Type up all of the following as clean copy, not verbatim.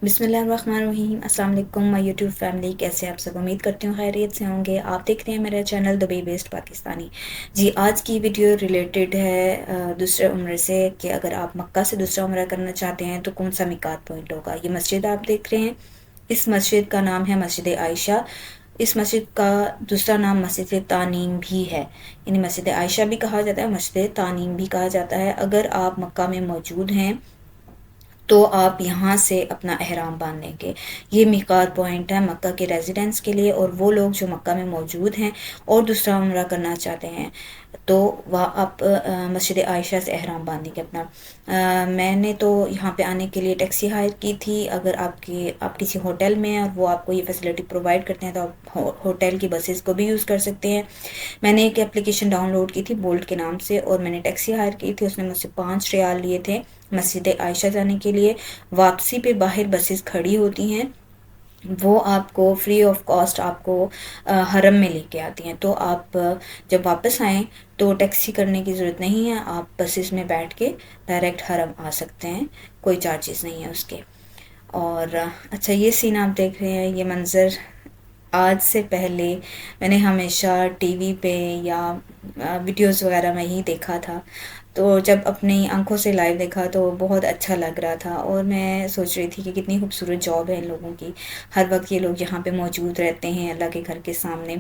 بسم اللہ الرحمن الرحیم۔ السلام علیکم مائی یوٹیوب فیملی، کیسے آپ سب؟ امید کرتی ہوں خیریت سے ہوں گے۔ آپ دیکھ رہے ہیں میرا چینل دبئی بیسڈ پاکستانی۔ جی، آج کی ویڈیو ریلیٹڈ ہے دوسرے عمرے سے، کہ اگر آپ مکہ سے دوسرا عمرہ کرنا چاہتے ہیں تو کون سا میقات پوائنٹ ہوگا۔ یہ مسجد آپ دیکھ رہے ہیں، اس مسجد کا نام ہے مسجد عائشہ۔ اس مسجد کا دوسرا نام مسجد تانیم بھی ہے، یعنی مسجد عائشہ بھی کہا جاتا ہے، مسجد تانیم بھی کہا جاتا ہے۔ اگر آپ مکہ میں موجود ہیں تو آپ یہاں سے اپنا احرام باندھ لیں گے۔ یہ میقات پوائنٹ ہے مکہ کے ریزیڈنٹس کے لیے، اور وہ لوگ جو مکہ میں موجود ہیں اور دوسرا عمرہ کرنا چاہتے ہیں تو وہ آپ مسجد عائشہ سے احرام باندھیں گے اپنا۔ میں نے تو یہاں پہ آنے کے لیے ٹیکسی ہائر کی تھی۔ اگر آپ کسی ہوٹل میں ہیں اور وہ آپ کو یہ فیسلٹی پرووائڈ کرتے ہیں تو آپ ہوٹل کی بسز کو بھی یوز کر سکتے ہیں۔ میں نے ایک اپلیکیشن ڈاؤن لوڈ کی تھی بولٹ کے نام سے، اور میں نے ٹیکسی ہائر کی تھی۔ اس نے مجھ سے 5 ریال لیے تھے مسجد عائشہ جانے کے لیے۔ واپسی پہ باہر بسز کھڑی ہوتی ہیں، وہ آپ کو فری آف کاسٹ آپ کو حرم میں لے کے آتی ہیں۔ تو آپ جب واپس آئیں تو ٹیکسی کرنے کی ضرورت نہیں ہے، آپ بسز میں بیٹھ کے ڈائریکٹ حرم آ سکتے ہیں، کوئی چارجز نہیں ہے اس کے۔ اور اچھا، یہ سین آپ دیکھ رہے ہیں، یہ منظر آج سے پہلے میں نے ہمیشہ ٹی وی پہ یا ویڈیوز وغیرہ میں ہی دیکھا تھا، تو جب اپنی آنکھوں سے لائیو دیکھا تو بہت اچھا لگ رہا تھا، اور میں سوچ رہی تھی کہ کتنی خوبصورت جاب ہے ان لوگوں کی۔ ہر وقت یہ لوگ یہاں پہ موجود رہتے ہیں اللہ کے گھر کے سامنے۔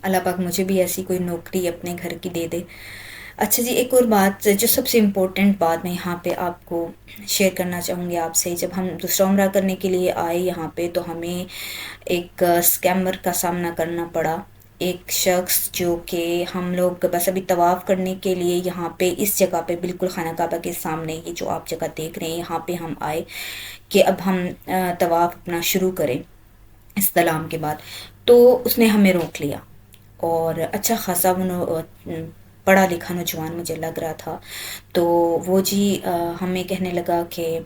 اللہ پاک مجھے بھی ایسی کوئی نوکری اپنے گھر کی دے دے۔ اچھا جی، ایک اور بات جو سب سے امپورٹنٹ بات میں یہاں پہ آپ کو شیئر کرنا چاہوں گی آپ سے، جب ہم دوسرا عمرہ کرنے کے لیے آئے یہاں پہ تو ہمیں ایک اسکیمر کا سامنا کرنا پڑا۔ ایک شخص جو کہ ہم لوگ بس ابھی طواف کرنے کے لیے یہاں پہ اس جگہ پہ بالکل خانہ کعبہ کے سامنے، یہ جو آپ جگہ دیکھ رہے ہیں، یہاں پہ ہم آئے کہ اب ہم طواف اپنا شروع کریں استلام کے بعد، تو اس نے ہمیں روک لیا، اور اچھا خاصا پڑھا لکھا نوجوان مجھے لگ رہا تھا۔ تو وہ جی ہمیں کہنے لگا کہ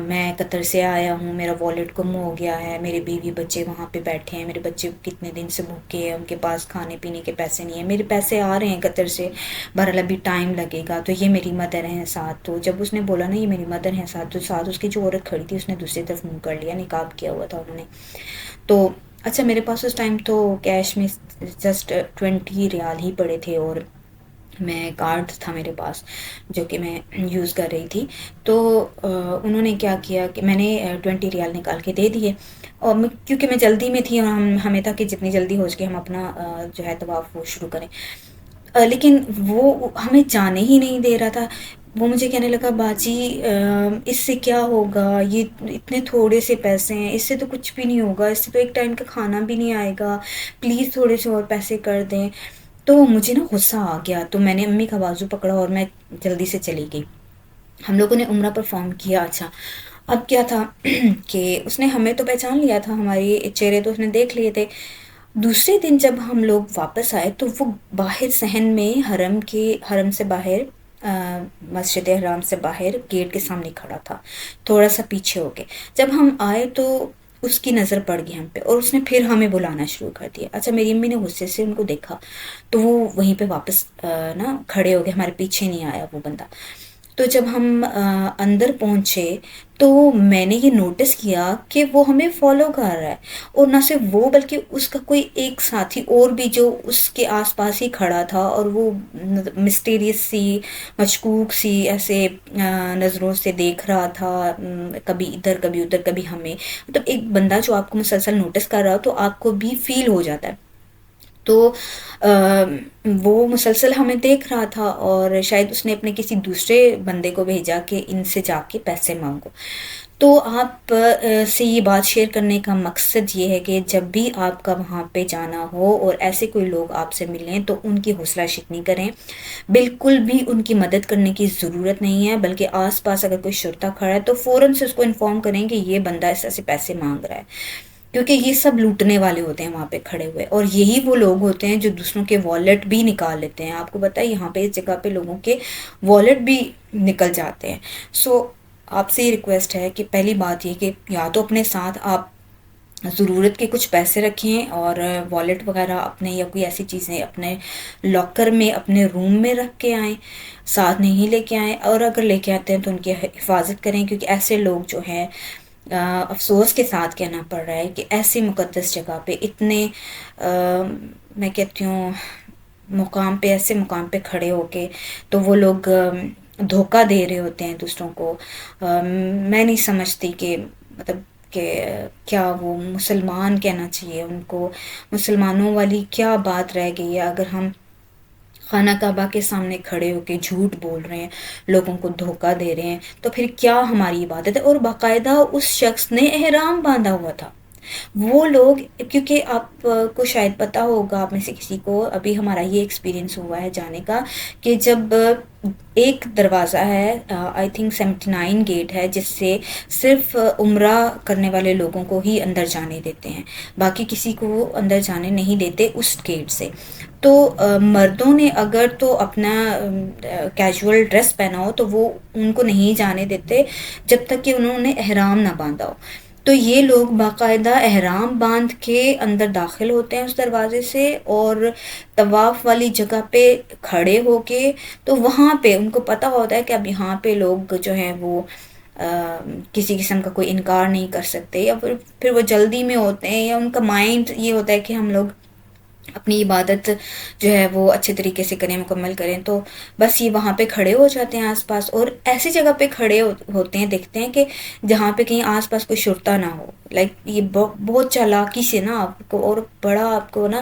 میں قطر سے آیا ہوں، میرا والیٹ گم ہو گیا ہے، میرے بیوی بچے وہاں پہ بیٹھے ہیں، میرے بچے کتنے دن سے بھوکے ہیں، ان کے پاس کھانے پینے کے پیسے نہیں ہیں، میرے پیسے آ رہے ہیں قطر سے، بہرحال ابھی ٹائم لگے گا، تو یہ میری مدر ہیں ساتھ۔ تو جب اس نے بولا نا یہ میری مدر ہیں ساتھ، تو ساتھ اس کی جو عورت کھڑی تھی اس نے دوسری طرف منہ کر لیا، نقاب کیا ہوا تھا انہوں نے۔ تو اچھا، میرے پاس اس ٹائم تو کیش میں جسٹ 20 ریال ہی پڑے تھے، اور میں کارڈ تھا میرے پاس جو کہ میں یوز کر رہی تھی۔ تو انہوں نے کیا کیا کہ میں نے 20 ریال نکال کے دے دیے، اور کیونکہ میں جلدی میں تھی، اور ہمیں تھا کہ جتنی جلدی ہو سکے ہم اپنا جو ہے طواف وہ شروع کریں۔ لیکن وہ ہمیں جانے ہی نہیں دے رہا تھا۔ وہ مجھے کہنے لگا باجی اس سے کیا ہوگا، یہ اتنے تھوڑے سے پیسے ہیں، اس سے تو کچھ بھی نہیں ہوگا، اس سے تو ایک ٹائم کا کھانا بھی نہیں آئے گا، پلیز تھوڑے سے اور پیسے کر دیں۔ تو مجھے نا غصہ آ گیا، تو میں نے امی کا بازو پکڑا اور میں جلدی سے چلی گئی۔ ہم لوگوں نے عمرہ پرفارم کیا۔ اچھا، اب کیا تھا کہ اس نے ہمیں تو پہچان لیا تھا، ہماری چہرے تو اس نے دیکھ لیے تھے۔ دوسرے دن جب ہم لوگ واپس آئے تو وہ باہر صحن میں حرم سے باہر مسجد حرام سے باہر گیٹ کے سامنے کھڑا تھا، تھوڑا سا پیچھے ہو کے۔ جب ہم آئے تو اس کی نظر پڑ گئی ہم پہ، اور اس نے پھر ہمیں بلانا شروع کر دیا۔ اچھا، میری امی نے غصے سے ان کو دیکھا تو وہ وہیں پہ واپس نا کھڑے ہو گئے، ہمارے پیچھے نہیں آیا وہ بندہ۔ تو جب ہم اندر پہنچے تو میں نے یہ نوٹس کیا کہ وہ ہمیں فالو کر رہا ہے، اور نہ صرف وہ بلکہ اس کا کوئی ایک ساتھی اور بھی جو اس کے آس پاس ہی کھڑا تھا، اور وہ مسٹیریس سی، مشکوک سی ایسے نظروں سے دیکھ رہا تھا، کبھی ادھر کبھی ادھر کبھی ہمیں۔ مطلب ایک بندہ جو آپ کو مسلسل نوٹس کر رہا ہو تو آپ کو بھی فیل ہو جاتا ہے۔ تو وہ مسلسل ہمیں دیکھ رہا تھا، اور شاید اس نے اپنے کسی دوسرے بندے کو بھیجا کہ ان سے جا کے پیسے مانگو۔ تو آپ سے یہ بات شیئر کرنے کا مقصد یہ ہے کہ جب بھی آپ کا وہاں پہ جانا ہو اور ایسے کوئی لوگ آپ سے ملیں تو ان کی حوصلہ شکنی کریں، بالکل بھی ان کی مدد کرنے کی ضرورت نہیں ہے، بلکہ آس پاس اگر کوئی شرطا کھڑا ہے تو فوراً سے اس کو انفارم کریں کہ یہ بندہ ایسے ایسے پیسے مانگ رہا ہے، کیونکہ یہ سب لوٹنے والے ہوتے ہیں وہاں پہ کھڑے ہوئے، اور یہی وہ لوگ ہوتے ہیں جو دوسروں کے والیٹ بھی نکال لیتے ہیں۔ آپ کو پتہ ہے یہاں پہ اس جگہ پہ لوگوں کے والیٹ بھی نکل جاتے ہیں۔ سو آپ سے یہ ریکویسٹ ہے کہ پہلی بات یہ کہ یا تو اپنے ساتھ آپ ضرورت کے کچھ پیسے رکھیں، اور والیٹ وغیرہ اپنے یا کوئی ایسی چیزیں اپنے لاکر میں اپنے روم میں رکھ کے آئیں، ساتھ نہیں لے کے آئیں، اور اگر لے کے آتے ہیں تو ان کی حفاظت کریں، کیونکہ ایسے لوگ جو ہیں افسوس کے ساتھ کہنا پڑ رہا ہے کہ ایسی مقدس جگہ پہ اتنے میں کہتی ہوں مقام پہ، ایسے مقام پہ کھڑے ہو کے تو وہ لوگ دھوکہ دے رہے ہوتے ہیں دوسروں کو۔ میں نہیں سمجھتی کہ مطلب کہ کیا وہ مسلمان کہنا چاہیے ان کو، مسلمانوں والی کیا بات رہ گئی ہے اگر ہم خانہ کعبہ کے سامنے کھڑے ہو کے جھوٹ بول رہے ہیں، لوگوں کو دھوکہ دے رہے ہیں، تو پھر کیا ہماری عبادت ہے؟ اور باقاعدہ اس شخص نے احرام باندھا ہوا تھا۔ وہ لوگ، کیونکہ آپ کو شاید پتہ ہوگا، آپ میں سے کسی کو ابھی ہمارا یہ ایکسپیرینس ہوا ہے جانے کا کہ جب ایک دروازہ ہے، آئی تھنک 79 گیٹ ہے، جس سے صرف عمرہ کرنے والے لوگوں کو ہی اندر جانے دیتے ہیں، باقی کسی کو وہ اندر جانے نہیں دیتے اس گیٹ سے۔ تو مردوں نے اگر تو اپنا کیجول ڈریس پہنا ہو تو وہ ان کو نہیں جانے دیتے جب تک کہ انہوں نے احرام نہ باندھا ہو۔ تو یہ لوگ باقاعدہ احرام باندھ کے اندر داخل ہوتے ہیں اس دروازے سے، اور طواف والی جگہ پہ کھڑے ہو کے، تو وہاں پہ ان کو پتہ ہوتا ہے کہ اب یہاں پہ لوگ جو ہیں وہ کسی قسم کا کوئی انکار نہیں کر سکتے، یا پھر وہ جلدی میں ہوتے ہیں، یا ان کا مائنڈ یہ ہوتا ہے کہ ہم لوگ اپنی عبادت جو ہے وہ اچھے طریقے سے کریں، مکمل کریں، تو بس یہ وہاں پہ کھڑے ہو جاتے ہیں آس پاس، اور ایسی جگہ پہ کھڑے ہوتے ہیں، دیکھتے ہیں کہ جہاں پہ کہیں آس پاس کوئی شرطہ نہ ہو۔ لائک یہ بہت چالاکی سے نا آپ کو، اور بڑا آپ کو نا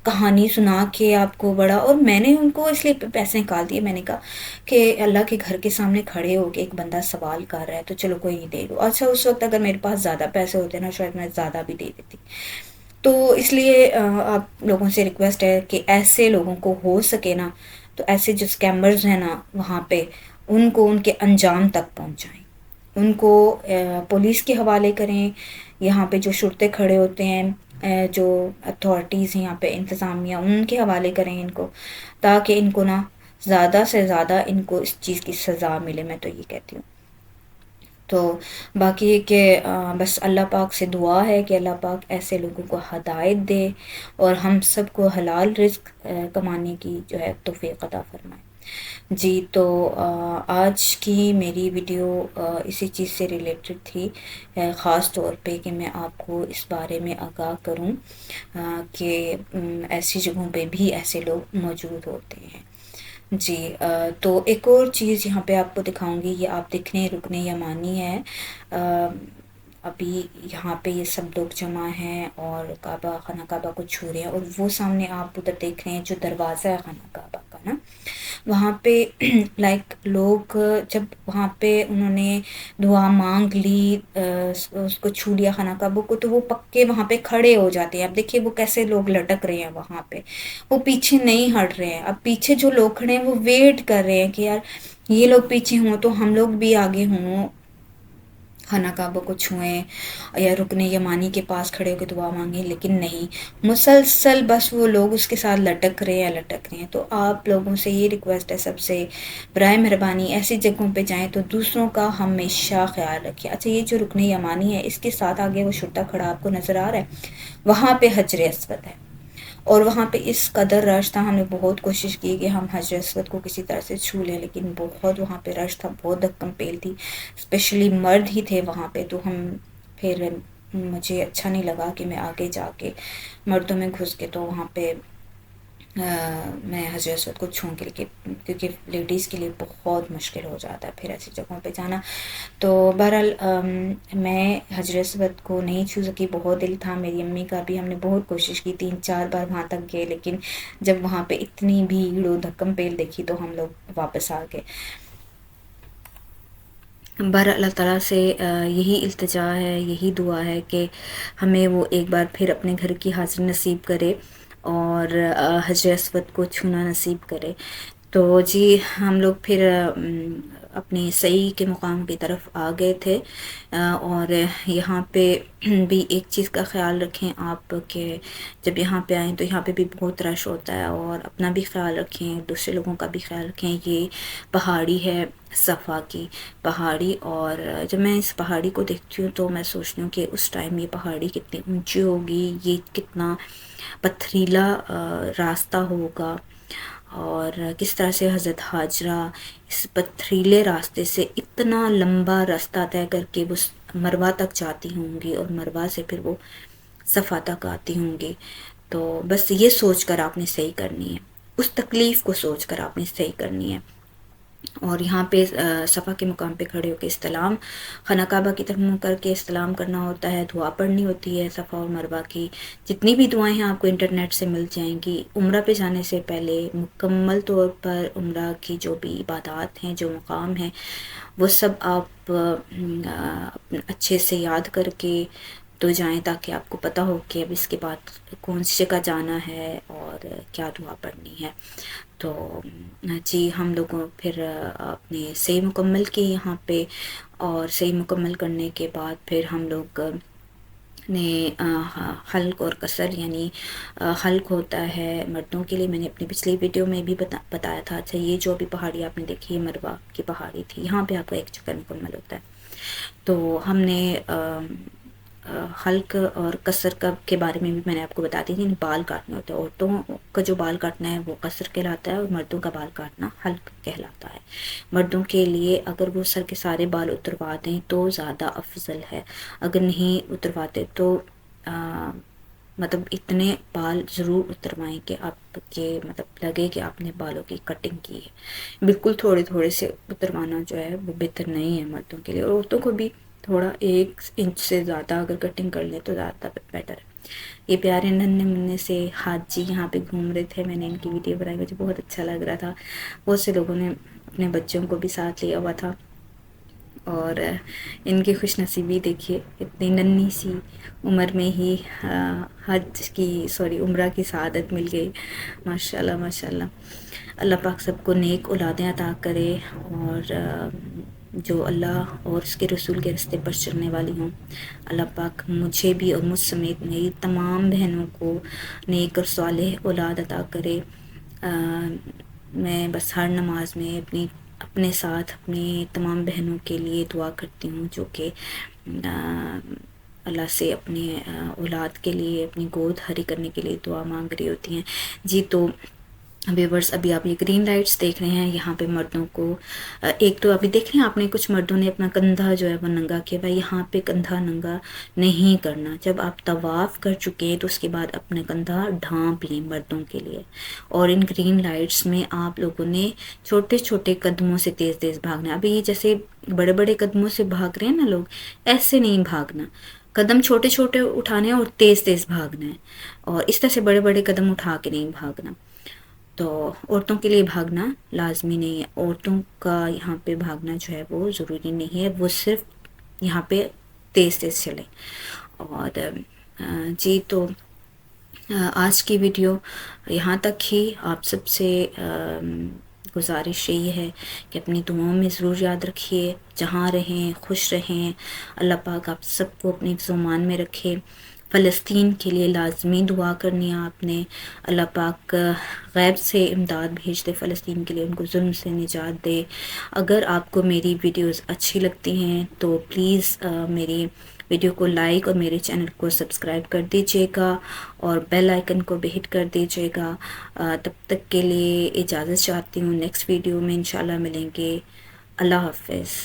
کہانی سنا کے آپ کو بڑا، اور میں نے ان کو اس لیے پیسے نکال دیے۔ میں نے کہا کہ اللہ کے گھر کے سامنے کھڑے ہو کے ایک بندہ سوال کر رہا ہے تو چلو کوئی نہیں، دے دو۔ اچھا اس وقت اگر میرے پاس زیادہ پیسے ہوتے نا شاید میں زیادہ بھی دے دیتی۔ تو اس لیے آپ لوگوں سے ریکویسٹ ہے کہ ایسے لوگوں کو ہو سکے نا تو ایسے جو اسکیمرز ہیں نا وہاں پہ، ان کو ان کے انجام تک پہنچائیں، ان کو پولیس کے حوالے کریں، یہاں پہ جو شرطے کھڑے ہوتے ہیں، جو اتھارٹیز ہیں یہاں پہ، انتظامیہ، ان کے حوالے کریں ان کو، تاکہ ان کو نا زیادہ سے زیادہ ان کو اس چیز کی سزا ملے، میں تو یہ کہتی ہوں۔ تو باقی کہ بس اللہ پاک سے دعا ہے کہ اللہ پاک ایسے لوگوں کو ہدایت دے اور ہم سب کو حلال رزق کمانے کی جو ہے توفیق عطا فرمائے۔ جی، تو آج کی میری ویڈیو اسی چیز سے ریلیٹڈ تھی، خاص طور پہ کہ میں آپ کو اس بارے میں آگاہ کروں کہ ایسی جگہوں پہ بھی ایسے لوگ موجود ہوتے ہیں۔ جی، تو ایک اور چیز یہاں پہ آپ کو دکھاؤں گی، یہ آپ دیکھنے رکنے یمانی ہے۔ ابھی یہاں پہ یہ سب لوگ جمع ہیں اور کعبہ، خانہ کعبہ کو چھو رہے ہیں، اور وہ سامنے آپ ادھر دیکھ رہے ہیں جو دروازہ ہے خانہ کعبہ کا نا، وہاں پہ لائک لوگ جب وہاں پہ انہوں نے دعا مانگ لی، اس کو چھو لیا خانہ کعبہ کو، تو وہ پکے وہاں پہ کھڑے ہو جاتے ہیں۔ اب دیکھیے وہ کیسے لوگ لٹک رہے ہیں وہاں پہ، وہ پیچھے نہیں ہٹ رہے ہیں۔ اب پیچھے جو لوگ کھڑے ہیں وہ ویٹ کر رہے ہیں کہ یار یہ لوگ پیچھے ہوں تو ہم لوگ بھی آگے ہوں، خانہ کعبہ کو چھوئیں یا رکن یمانی کے پاس کھڑے ہو کے دعا مانگیں، لیکن نہیں، مسلسل بس وہ لوگ اس کے ساتھ لٹک رہے ہیں۔ تو آپ لوگوں سے یہ ریکویسٹ ہے سب سے، برائے مہربانی ایسی جگہوں پہ جائیں تو دوسروں کا ہمیشہ خیال رکھیں۔ اچھا، یہ جو رکن یمانی ہے اس کے ساتھ آگے وہ شرطہ کھڑا آپ کو نظر آ رہا ہے، وہاں پہ حجر اسود ہے، اور وہاں پہ اس قدر رش تھا، ہم نے بہت کوشش کی کہ ہم حجر اسود کو کسی طرح سے چھو لیں، لیکن بہت وہاں پہ رش تھا، بہت دھکم پیل تھی، اسپیشلی مرد ہی تھے وہاں پہ۔ تو پھر مجھے اچھا نہیں لگا کہ میں آگے جا کے مردوں میں گھس کے تو وہاں پہ میں حجر اسود کو چھوں کے، کیونکہ لیڈیز کے لیے بہت مشکل ہو جاتا ہے پھر ایسی جگہوں پہ جانا۔ تو بہرحال میں حجر اسود کو نہیں چھو سکی، بہت دل تھا، میری امی کا بھی، ہم نے بہت کوشش کی، 3-4 بار وہاں تک گئے، لیکن جب وہاں پہ اتنی بھیڑ و دھکم پیل دیکھی تو ہم لوگ واپس آ گئے۔ بہرحال اللہ تعالیٰ سے یہی التجا ہے، یہی دعا ہے کہ ہمیں وہ ایک بار پھر اپنے گھر کی حاضری نصیب کرے اور حجر اسود کو چھونا نصیب کرے۔ تو جی، ہم لوگ پھر اپنی صحیح کے مقام کی طرف آ گئے تھے، اور یہاں پہ بھی ایک چیز کا خیال رکھیں آپ کہ جب یہاں پہ آئیں تو یہاں پہ بھی بہت رش ہوتا ہے، اور اپنا بھی خیال رکھیں، دوسرے لوگوں کا بھی خیال رکھیں۔ یہ پہاڑی ہے، صفا کی پہاڑی، اور جب میں اس پہاڑی کو دیکھتی ہوں تو میں سوچتی ہوں کہ اس ٹائم یہ پہاڑی کتنی اونچی ہوگی، یہ کتنا پتھریلا راستہ ہوگا، اور کس طرح سے حضرت حاجرہ اس پتھریلے راستے سے اتنا لمبا راستہ طے کر کے اس مروہ تک جاتی ہوں گی اور مروہ سے پھر وہ صفا تک آتی ہوں گی. تو بس یہ سوچ کر آپ نے صحیح کرنی ہے، اس تکلیف کو سوچ کر آپ نے صحیح کرنی ہے. اور یہاں پہ صفا کے مقام پہ کھڑے ہو کے استلام، خانہ کعبہ کی طرف منہ کر کے استلام کرنا ہوتا ہے، دعا پڑھنی ہوتی ہے صفا اور مروہ کی. جتنی بھی دعائیں ہیں آپ کو انٹرنیٹ سے مل جائیں گی. عمرہ پہ جانے سے پہلے مکمل طور پر عمرہ کی جو بھی عبادات ہیں، جو مقام ہیں، وہ سب آپ اچھے سے یاد کر کے تو جائیں، تاکہ آپ کو پتہ ہو کہ اب اس کے بعد کون سی جگہ جانا ہے اور کیا دعا پڑھنی ہے. تو جی ہم لوگوں پھر اپنے صحیح مکمل کی یہاں پہ، اور صحیح مکمل کرنے کے بعد پھر ہم لوگ نے حلق اور قصر، یعنی حلق ہوتا ہے مردوں کے لیے. میں نے اپنی پچھلی ویڈیو میں بھی بتایا تھا. اچھا، یہ جو بھی پہاڑی آپ نے دیکھی ہے مروہ کی پہاڑی تھی، یہاں پہ آپ کا ایک چکر مکمل ہوتا ہے. تو ہم نے حلق اور قصر کے بارے میں بھی میں نے آپ کو بتا دی تھی. بال کاٹنے ہوتے ہیں، عورتوں کا جو بال کاٹنا ہے وہ قصر کہلاتا ہے، اور مردوں کا بال کاٹنا حلق کہلاتا ہے. مردوں کے لیے اگر وہ سر کے سارے بال اتروا دیں تو زیادہ افضل ہے، اگر نہیں اترواتے تو مطلب اتنے بال ضرور اتروائیں کہ آپ کے مطلب لگے کہ آپ نے بالوں کی کٹنگ کی ہے. بالکل تھوڑے تھوڑے سے اتروانا جو ہے وہ بہتر نہیں ہے مردوں کے لیے. اور عورتوں کو بھی تھوڑا 1 انچ سے زیادہ اگر کٹنگ کر لیں تو زیادہ بیٹر ہے. یہ پیارے ننھے منھے سے حاجی یہاں پہ گھوم رہے تھے. میں نے ان کی ویڈیو بنائی، مجھے بہت اچھا لگ رہا تھا. بہت سے لوگوں نے اپنے بچوں کو بھی ساتھ لیا ہوا تھا، اور ان کی خوش نصیبی دیکھیے، اتنی ننھی سی عمر میں ہی عمرہ کی سعادت مل گئی. ماشاءاللہ ماشاءاللہ. اللہ پاک سب کو نیک اولادیں عطا کرے، اور جو اللہ اور اس کے رسول کے راستے پر چلنے والی ہوں. اللہ پاک مجھے بھی اور مجھ سمیت میری تمام بہنوں کو نیک اور صالح اولاد عطا کرے. میں بس ہر نماز میں اپنے ساتھ اپنی تمام بہنوں کے لیے دعا کرتی ہوں، جو کہ اللہ سے اپنے اولاد کے لیے اپنی گود ہری کرنے کے لیے دعا مانگ رہی ہوتی ہیں. جی تو ویورز، ابھی آپ یہ گرین لائٹس دیکھ رہے ہیں. یہاں پہ مردوں کو ایک تو ابھی دیکھ رہے ہیں آپ نے، کچھ مردوں نے اپنا کندھا جو ہے وہ ننگا کیا ہوا ہے. یہاں پہ کندھا ننگا نہیں کرنا. جب آپ طواف کر چکے ہیں تو اس کے بعد اپنا کندھا ڈھانپ لیں مردوں کے لیے. اور ان گرین لائٹس میں آپ لوگوں نے چھوٹے چھوٹے قدموں سے تیز تیز بھاگنا ہے. ابھی یہ جیسے بڑے بڑے قدموں سے بھاگ رہے ہیں نا لوگ، ایسے نہیں بھاگنا. قدم چھوٹے چھوٹے اٹھانے ہیں اور تیز تیز بھاگنا ہے، اور اس طرح سے بڑے بڑے قدم اٹھا کے نہیں بھاگنا. تو عورتوں کے لیے بھاگنا لازمی نہیں ہے. عورتوں کا یہاں پہ بھاگنا جو ہے وہ ضروری نہیں ہے، وہ صرف یہاں پہ تیز تیز چلیں. اور جی تو آج کی ویڈیو یہاں تک ہی. آپ سب سے گزارش یہی ہے کہ اپنی دعاؤں میں ضرور یاد رکھیے. جہاں رہیں خوش رہیں. اللہ پاک آپ سب کو اپنی حفظ و امان میں رکھے. فلسطین کے لیے لازمی دعا کرنی ہے آپ نے. اللہ پاک غیب سے امداد بھیج دے فلسطین کے لیے، ان کو ظلم سے نجات دے. اگر آپ کو میری ویڈیوز اچھی لگتی ہیں تو پلیز میری ویڈیو کو لائک اور میرے چینل کو سبسکرائب کر دیجیے گا، اور بیل آئیکن کو بھی ہٹ کر دیجیے گا. تب تک کے لیے اجازت چاہتی ہوں. نیکسٹ ویڈیو میں انشاءاللہ ملیں گے. اللہ حافظ.